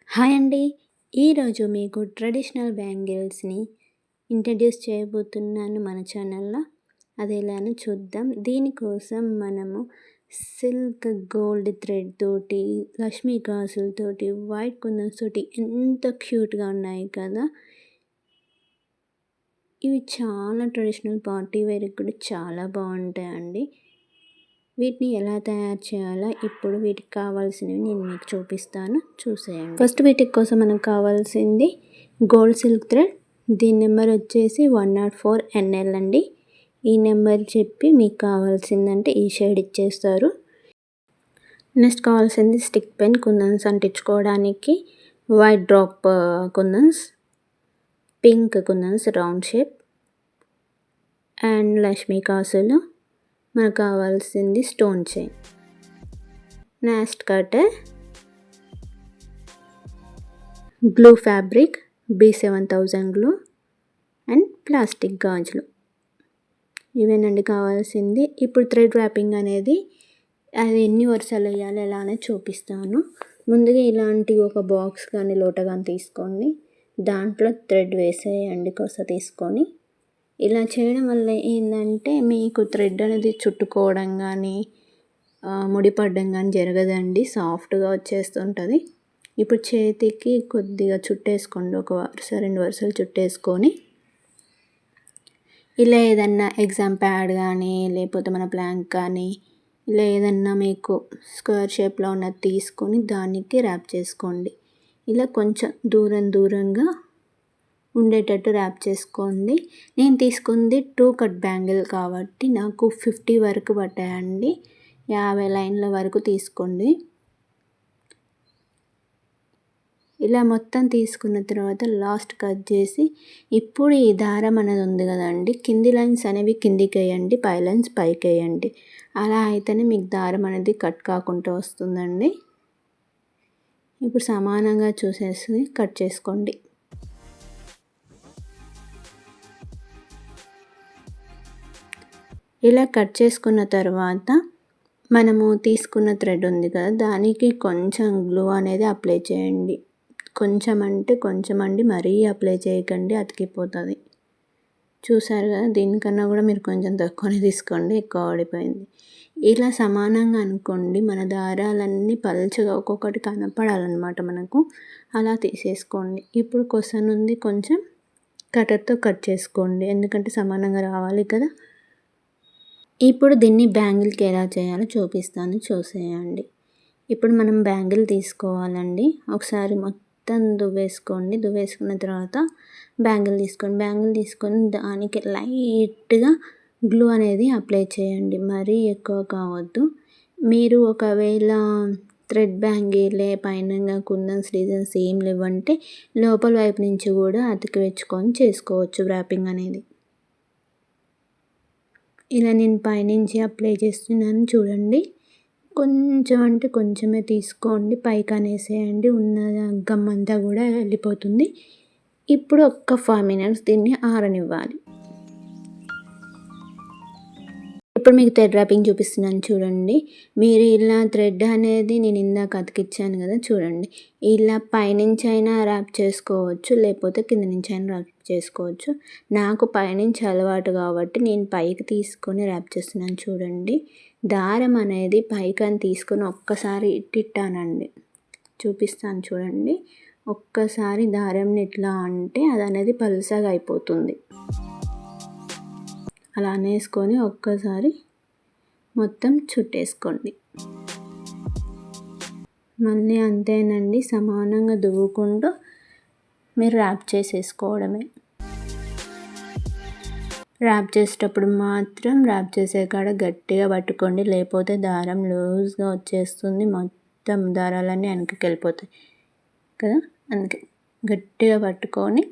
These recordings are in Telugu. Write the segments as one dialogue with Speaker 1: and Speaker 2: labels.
Speaker 1: హాయ్ అండి. ఈరోజు మీకు ట్రెడిషనల్ బ్యాంగిల్స్‌ని ఇంట్రడ్యూస్ చేయబోతున్నాను మన ఛానల్‌లో. అది ఎలానో చూద్దాం. దీనికోసం మనము సిల్క్ గోల్డ్ థ్రెడ్ తోటి, లక్ష్మీ గాజులతోటి, వైట్ కుందన్స్ తోటి ఎంత క్యూట్‌గా ఉన్నాయి కదా! ఇవి చాలా ట్రెడిషనల్ పార్టీ వేర్‌కి కూడా చాలా బాగుంటాయండి. వీటిని ఎలా తయారు చేయాలో ఇప్పుడు వీటికి కావాల్సినవి నేను మీకు చూపిస్తాను, చూసేయండి. ఫస్ట్ వీటి కోసం మనకు కావాల్సింది గోల్డ్ సిల్క్ థ్రెడ్. దీని నెంబర్ వచ్చేసి 104 NL అండి. ఈ నెంబర్ చెప్పి మీకు కావాల్సిందంటే ఈ షేడ్ ఇచ్చేస్తారు. నెక్స్ట్ కావాల్సింది స్టిక్ పెన్, కుందన్స్ అంటించుకోవడానికి, white drop kundans, pink kundans round shape, and Lakshmi కాసులు. మనకు కావాల్సింది స్టోన్ చైన్, నాస్ట్ cutter, glue fabric B7000 glue, and plastic గాజులు. ఇవేనండి కావాల్సింది. ఇప్పుడు థ్రెడ్ ర్యాపింగ్ అనేది అది ఎన్ని వరుసలు వేయాలి ఎలా అనేది చూపిస్తాను. ముందుగా ఇలాంటి ఒక బాక్స్ కానీ లోట కానీ తీసుకోండి. దాంట్లో థ్రెడ్ వేసేయండి కొస తీసుకొని. ఇలా చేయడం వల్ల ఏంటంటే మీకు థ్రెడ్ అనేది చుట్టుకోవడం కానీ ముడిపడడం కానీ జరగదండి, సాఫ్ట్గా వచ్చేస్తుంటుంది. ఇప్పుడు చేతికి కొద్దిగా చుట్టేసుకోండి, ఒక వరుస 2 వరుసలు చుట్టేసుకొని ఇలా ఏదన్నా ఎగ్జామ్ ప్యాడ్ కానీ లేకపోతే మన ప్లాంక్ కానీ ఇలా ఏదన్నా మీకు స్క్వేర్ షేప్లో ఉన్నది తీసుకొని దానికి ర్యాప్ చేసుకోండి. ఇలా కొంచెం దూరంగా ఉండేటట్టు ర్యాప్ చేసుకోండి. నేను తీసుకుంది 2 కట్ బ్యాంగిల్ కాబట్టి నాకు 50 వరకు పట్టాయండి. 50 లైన్ల వరకు తీసుకోండి. ఇలా మొత్తం తీసుకున్న తర్వాత లాస్ట్ కట్ చేసి ఇప్పుడు ఈ దారం అనేది ఉంది కదండి, కింది లైన్స్ అనేవి కిందికి వేయండి, పై లైన్స్ పైకి వేయండి. అలా అయితేనే మీకు దారం అనేది కట్ కాకుండా వస్తుందండి. ఇప్పుడు సమానంగా చూసేసి కట్ చేసుకోండి. ఇలా కట్ చేసుకున్న తర్వాత మనము తీసుకున్న థ్రెడ్ ఉంది కదా, దానికి కొంచెం గ్లూ అనేది అప్లై చేయండి. కొంచెం అంటే కొంచెం అండి, మరీ అప్లై చేయకండి, అతికిపోతుంది. చూసారు కదా, దీనికన్నా కూడా మీరు కొంచెం తక్కువనే తీసుకోండి, ఎక్కువ పడిపోయింది. ఇలా సమానంగా అనుకోండి. మన దారాలన్నీ పల్చగా ఒక్కొక్కటి కనపడాలన్నమాట మనకు. అలా తీసేసుకోండి. ఇప్పుడు కొస నుండి కొంచెం కటర్తో కట్ చేసుకోండి, ఎందుకంటే సమానంగా రావాలి కదా. ఇప్పుడు దీన్ని బ్యాంగిల్కి ఎలా చేయాలో చూపిస్తాను, చూసేయండి. ఇప్పుడు మనం బ్యాంగిల్ తీసుకోవాలండి. ఒకసారి మొత్తం దువ్వేసుకోండి. దువ్వేసుకున్న తర్వాత బ్యాంగిల్ తీసుకొని దానికి లైట్గా గ్లూ అనేది అప్లై చేయండి, మరీ ఎక్కువ కావద్దు. మీరు ఒకవేళ థ్రెడ్ బ్యాంగిలే పైన కుందన్స్ డిజైన్స్ ఏం లేవంటే లోపల వైపు నుంచి కూడా అతికి వెచ్చుకొని చేసుకోవచ్చు ర్యాపింగ్ అనేది. ఇలా నేను పైనుంచి అప్లై చేస్తున్నాను చూడండి. కొంచెం అంటే కొంచెమే తీసుకోండి, పైకి అనేసేయండి, ఉన్న గమ్మంతా కూడా వెళ్ళిపోతుంది. ఇప్పుడు ఒక్క 5 minutes దీన్ని ఆరనివ్వాలి. ఇప్పుడు మీకు థ్రెడ్ ర్యాపింగ్ చూపిస్తున్నాను చూడండి. మీరు ఇలా థ్రెడ్ అనేది నేను ఇందాక అతికిచ్చాను కదా, చూడండి. ఇలా పైనుంచి అయినా ర్యాప్ చేసుకోవచ్చు, లేకపోతే కింద నుంచి అయినా ర్యాప్ చేసుకోవచ్చు. నాకు పైనుంచి అలవాటు కాబట్టి నేను పైకి తీసుకొని ర్యాప్ చేస్తున్నాను చూడండి. దారం అనేది పైకని తీసుకొని ఒక్కసారి ఇట్టిట్టానండి, చూపిస్తాను చూడండి. ఒక్కసారి దారంని ఇట్లా అంటే అది అనేది పలుసగా అయిపోతుంది. అలా అనేసుకొని ఒక్కసారి మొత్తం చుట్టేసుకోండి. మళ్ళీ అంతేనండి, సమానంగా దువ్వుకుంటూ మీరు ర్యాప్ చేసేసుకోవడమే. ర్యాప్ చేసేటప్పుడు మాత్రం ర్యాప్ చేసే కాడ గట్టిగా పట్టుకోండి, లేకపోతే దారం లూజ్గా వచ్చేస్తుంది, మొత్తం దారాలన్నీ వెనక్కి వెళ్ళిపోతాయి కదా. అందుకే గట్టిగా పట్టుకొని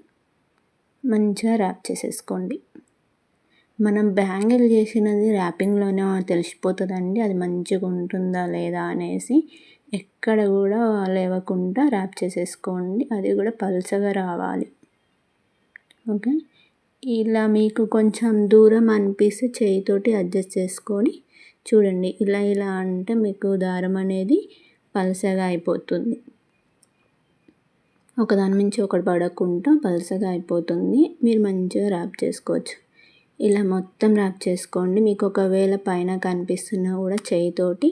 Speaker 1: మంచిగా ర్యాప్ చేసేసుకోండి. మనం బ్యాంగిల్ చేసినది ర్యాపింగ్లోనే తెలిసిపోతుందండి, అది మంచిగా ఉంటుందా లేదా అనేసి. ఎక్కడ కూడా లేవకుండా ర్యాప్ చేసేసుకోండి, అది కూడా పల్చగా రావాలి. ఓకే, ఇలా మీకు కొంచెం దూరం అనిపిస్తే చేయితోటి అడ్జస్ట్ చేసుకొని చూడండి. ఇలా అంటే మీకు దారం అనేది పల్చగా అయిపోతుంది. ఒకదాని మించి ఒకటి పడకుండా పలసగా అయిపోతుంది. మీరు మంచిగా ర్యాప్ చేసుకోవచ్చు. ఇలా మొత్తం ర్యాప్ చేసుకోండి. మీకు ఒకవేళ పైన కనిపిస్తున్నా కూడా చేయితోటి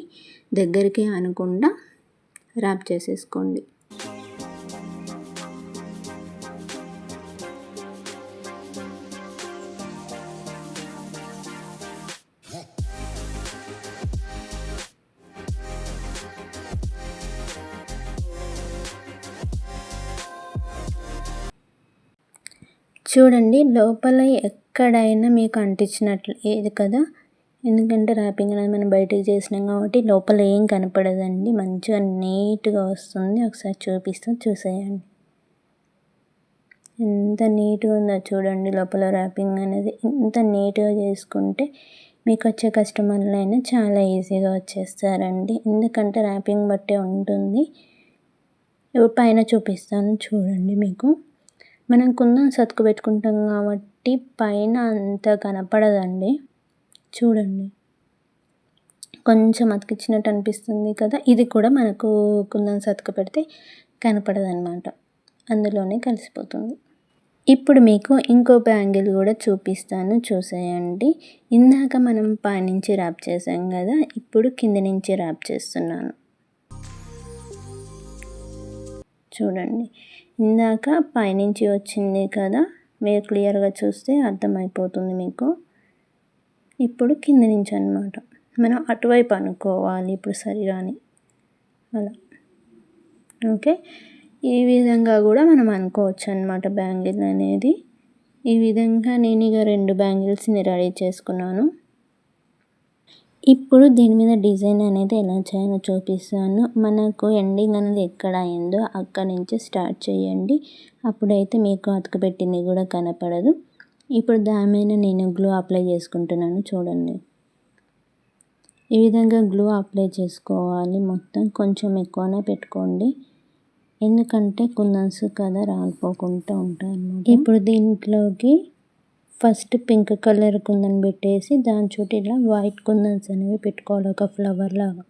Speaker 1: దగ్గరికి అనకుండా ర్యాప్ చేసేసుకోండి. చూడండి లోపల ఎక్కడైనా మీకు అంటించినట్లు ఏది కదా, ఎందుకంటే ర్యాపింగ్ అనేది మనం బయటకు చేసినాం కాబట్టి లోపల ఏం కనపడదండి. మంచిగా నీట్గా వస్తుంది. ఒకసారి చూసేయండి ఎంత నీట్గా ఉందో చూడండి. లోపల ర్యాపింగ్ అనేది ఎంత నీట్గా చేసుకుంటే మీకు వచ్చే కస్టమర్లైనా చాలా ఈజీగా వచ్చేస్తారండి. ఎందుకంటే ర్యాపింగ్ బట్టే ఉంటుంది. పైన చూపిస్తాను చూడండి. మీకు మనం కుందన్ సతుకు పెట్టుకుంటాం కాబట్టి పైన అంత కనపడదండి. చూడండి కొంచెం అతికిచ్చినట్టు అనిపిస్తుంది కదా, ఇది కూడా మనకు కుందన్ సతుకు పెడితే కనపడదన్నమాట, అందులోనే కలిసిపోతుంది. ఇప్పుడు మీకు ఇంకో బ్యాంగిల్ కూడా చూపిస్తాను చూసేయండి. ఇందాక మనం పైనుంచి ర్యాప్ చేసాం కదా, ఇప్పుడు కింద నుంచి ర్యాప్ చేస్తున్నాను. చూడండి ఇందాక పైనుంచి వచ్చింది కదా, మీరు క్లియర్గా చూస్తే అర్థమైపోతుంది మీకు. ఇప్పుడు కింద నుంచి అన్నమాట, మనం అటువైపు అనుకోవాలి ఇప్పుడు సరిగాని అలా. ఓకే, ఈ విధంగా కూడా మనం అనుకోవచ్చు అన్నమాట బ్యాంగిల్ అనేది. ఈ విధంగా నేను ఇక 2 బ్యాంగిల్స్ని రెడీ చేసుకున్నాను. ఇప్పుడు దీని మీద డిజైన్ అనేది ఎలా చేయాలో చూపిస్తాను. మనకు ఎండింగ్ అనేది ఎక్కడ అయిందో అక్కడి నుంచి స్టార్ట్ చేయండి. అప్పుడైతే మీకు అతుకు పెట్టింది కూడా కనపడదు. ఇప్పుడు దాని మీద నేను గ్లూ అప్లై చేసుకుంటున్నాను. చూడండి ఈ విధంగా గ్లూ అప్లై చేసుకోవాలి. మొత్తం కొంచెం ఎక్కువనే పెట్టుకోండి, ఎందుకంటే కుందన్స్ కదా రాలిపోకుండా ఉంటాయి అన్నమాట. ఇప్పుడు దీంట్లోకి ఫస్ట్ పింక్ కలర్ కుందన్ పెట్టేసి దాని చుట్టూ ఇలా వైట్ కుందన్స్ అనేవి పెట్టుకోవాలి, ఒక ఫ్లవర్ లాగా.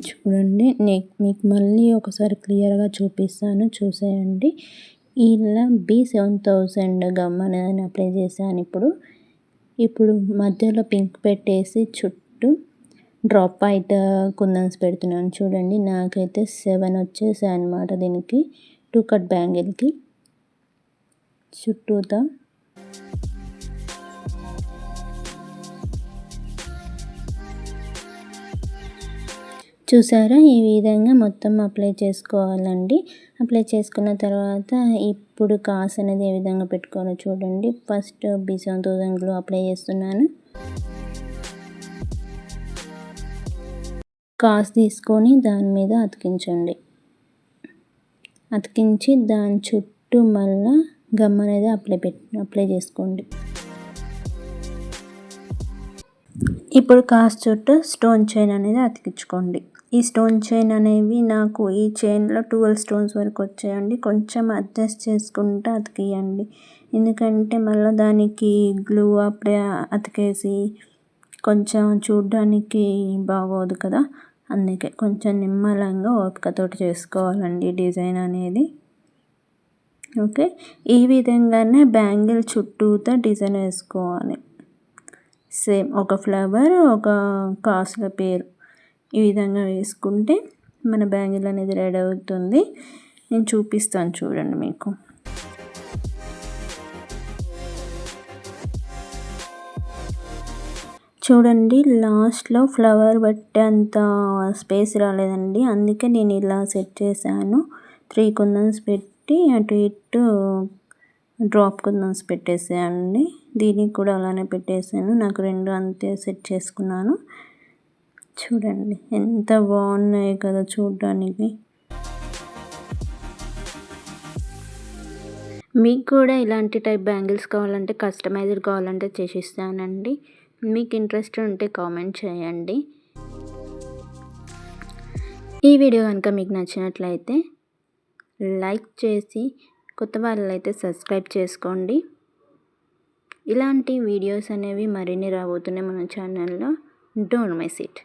Speaker 1: చూడండి మీకు మళ్ళీ ఒకసారి క్లియర్గా చూపిస్తాను చూసేయండి. ఇలా B7000 గమ్ అనేది అప్లై చేశాను. ఇప్పుడు మధ్యలో పింక్ పెట్టేసి చుట్టూ డ్రాప్ వైట్ కుందన్స్ పెడుతున్నాను. చూడండి నాకైతే 7 వచ్చేసాయి అన్నమాట దీనికి 2 కట్ బ్యాంగిల్కి చుట్టూతా. చూసారా ఈ విధంగా మొత్తం అప్లై చేసుకోవాలండి. అప్లై చేసుకున్న తర్వాత ఇప్పుడు కాస్ అనేది ఏ విధంగా పెట్టుకోవాలో చూడండి. ఫస్ట్ B7000 గ్లూ అప్లై చేస్తున్నాను. కాస్ తీసుకొని దాని మీద అతికించండి. అతికించి దాని చుట్టూ మళ్ళీ గమ్ అనేది అప్లై చేసుకోండి. ఇప్పుడు కాస్ చుట్టూ స్టోన్ చైన్ అనేది అతికించుకోండి. ఈ స్టోన్ చైన్ అనేవి నాకు ఈ చైన్లో 12 స్టోన్స్ వరకు వచ్చాయండి. కొంచెం అడ్జస్ట్ చేసుకుంటూ అతికియండి, ఎందుకంటే మళ్ళీ దానికి గ్లూ అప్పుడే అతికేసి కొంచెం చూడ్డానికి బాగోదు కదా, అందుకే కొంచెం నిమ్మలంగా ఓపికతోటి చేసుకోవాలండి డిజైన్ అనేది. ఓకే, ఈ విధంగానే బ్యాంగిల్ చుట్టూతో డిజైన్ వేసుకోవాలి. సేమ్ ఒక ఫ్లవర్ ఒక కాసుల పేరు ఈ విధంగా వేసుకుంటే మన బ్యాంగిల్ అనేది రెడీ అవుతుంది. నేను చూపిస్తాను చూడండి మీకు. చూడండి లాస్ట్లో ఫ్లవర్ బట్టే అంత స్పేస్ రాలేదండి, అందుకే నేను ఇలా సెట్ చేశాను. 3 కుందన్స్ పెట్టి అటు ఇటు డ్రాప్ కుందన్స్ పెట్టేసానండి. దీనికి కూడా అలానే పెట్టేసాను. నాకు 2 అంతే సెట్ చేసుకున్నాను. చూడండి ఎంత బాగున్నాయి కదా చూడడానికి. మీకు కూడా ఇలాంటి టైప్ బ్యాంగిల్స్ కావాలంటే కస్టమైజ్డ్ కావాలంటే చేసిస్తానండి. మీకు ఇంట్రెస్ట్ ఉంటే కామెంట్ చేయండి. ఈ వీడియో కనుక మీకు నచ్చినట్లయితే లైక్ చేసి కొత్త వాళ్ళైతే సబ్స్క్రైబ్ చేసుకోండి. ఇలాంటి వీడియోస్ అనేవి మరిన్ని రాబోతున్నాయి మన ఛానల్లో. Don't miss it.